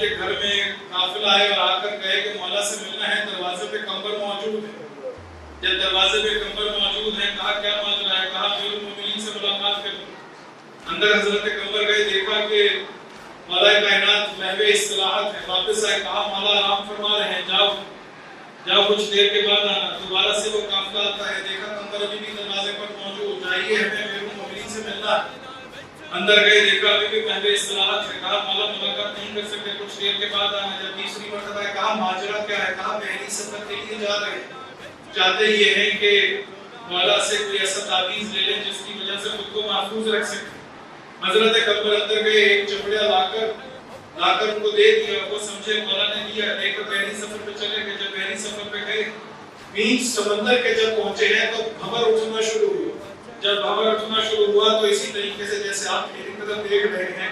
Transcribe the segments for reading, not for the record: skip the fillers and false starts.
کے گھر میں قافلہ آئے اور آ کر کہے کہ مولا سے ملنا ہے، دروازے پہ کمبر موجود ہے۔ جب دروازے پہ کمبر موجود ہے، کہا کیا ماجرا ہے؟ کہا امیر المومنین سے ملاقات کروں۔ اندر حضرت کمبر گئے، دیکھا کہ مولا کائنات محو اصطلاحات ہے، واپس آئے، کہا مولا آرام فرما رہے ہیں، جاؤ کچھ دیر کے بعد آنا۔ دوبارہ سے وہ قافلہ آتا ہے، دیکھا کمبر ابھی بھی دروازے پر موجود، جائیے ہمیں امیر المومنین سے ملنا ہے۔ اندر گئے، دیکھا ابھی بھی محو اصطلاحات ہے، کہا مولا ملاقات نہیں کر سکتے، کچھ دیر کے بعد آنا۔ جب تیسری مرتبہ ہے، کہا ماجرا کیا ہے؟ کہا بحری سفر کے لیے جا رہے ہیں، چاہتے یہ ہیں کہ مولا سے کوئی ایسا تعویذ لے لیں جس کی وجہ سے خود کو محفوظ رکھ سکیں۔ حضرت کمبر اندر گئے، ایک چپڑیا لا کر ان کو دے دیا، وہ سمجھے مولا نے دیا، لے کر بحری سفر پہ چلے گئے۔ جب بحری سفر پہ گئے، بیچ سمندر کے جب پہنچے ہیں تو بھنور اٹھنا شروع ہوا۔ جب بھنور اٹھنا شروع ہوا تو اسی طریقے سے جیسے آپ میری طرف دیکھ رہے ہیں،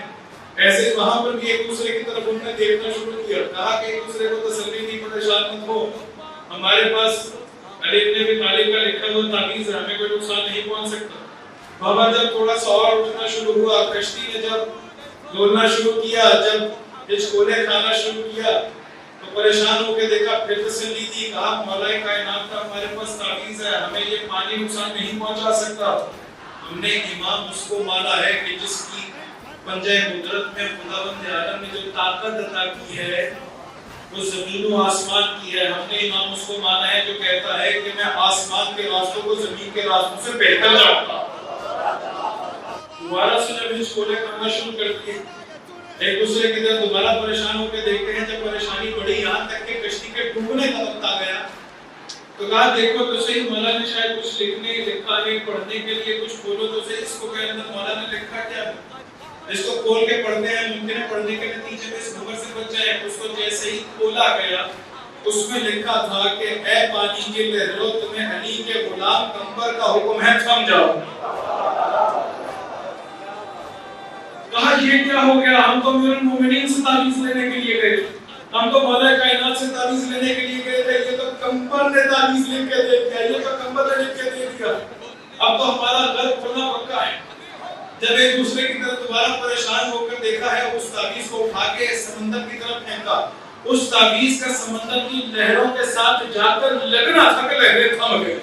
ایسے ہی وہاں پر بھی ایک دوسرے کی طرف انہوں نے دیکھنا شروع کیا۔ کہا کہ ایک دوسرے کو تسلی دی، پریشان مت ہو، ہمارے پاس علی بن ابی طالب کا لکھا ہوا تعویذ ہے، ہمیں کوئی نقصان نہیں پہنچ سکتا۔ بابا جب تھوڑا سا اور اٹھنا شروع ہوا، کشتی نے جب ڈولنا شروع کیا، جب ہچکولے کھانا شروع کیا تو پریشان ہو کے دیکھا، پھر تسلی دی، کہا مولا کائنات کا ہمارے پاس تعویذ ہے، ہمیں یہ پانی نقصان نہیں پہنچا سکتا۔ ہم نے امام اس کو مانا ہے کہ جس کی پنجہ قدرت میں خداوند عالم نے جو طاقت عطا کی ہے وہ زمین و آسمان کی ہے۔ ہم نے امام اس کو مانا ہے جو کہتا ہے کہ میں آسمان کے راستوں کو زمین کے راستوں سے بہتر جانتا ہوں۔ دوبارہ سے جب ہچکولے کرنا شروع کرتی ہے، ایک دوسرے کی طرف دوبارہ پریشان ہو کے دیکھتے ہیں، جب پریشانی بڑی یہاں تک کہ کشتی کے ڈوبنے کا وقت آ گیا تو کہا دیکھو تو صحیح، مولا نے شاید کچھ لکھا ہے، پڑھنے کے لیے کچھ کھولو تو صحیح، اس کو کہ اندر مولا نے لکھا کیا ہے، اس کو کھول کے پڑھتے ہیں، ممکن ہے پڑھنے کے نتیجے میں اس بھنور سے بچ جائے۔ اس کو جیسے ہی کھولا گیا، اس میں لکھا تھا کہ اے پانی کی لہروں، تمہیں علی کے غلام کمبر کا حکم ہے، تھم جاؤ۔ کہا یہ کیا ہو گیا؟ ہم تو امیر المومنین سے تعویذ لینے کے لیے گئے، ہم تو مولا کائنات سے تعویذ لینے کے لیے گئے تھے، یہ تو کمبر نے تعویذ لکھ کے دے دیا، یہ تو کمبر نے لکھ کے دے دیا، اب تو ہمارا غرق ہونا پکا ہے۔ جب ایک دوسرے کی طرف دوبارہ پریشان ہو کر دیکھا ہے، اس تعویذ کو اٹھا کے سمندر کی طرف پھینکا، اس تعویذ کا سمندر کی لہروں کے ساتھ جا کر لگنا تھا کہ لہریں تھم گئی۔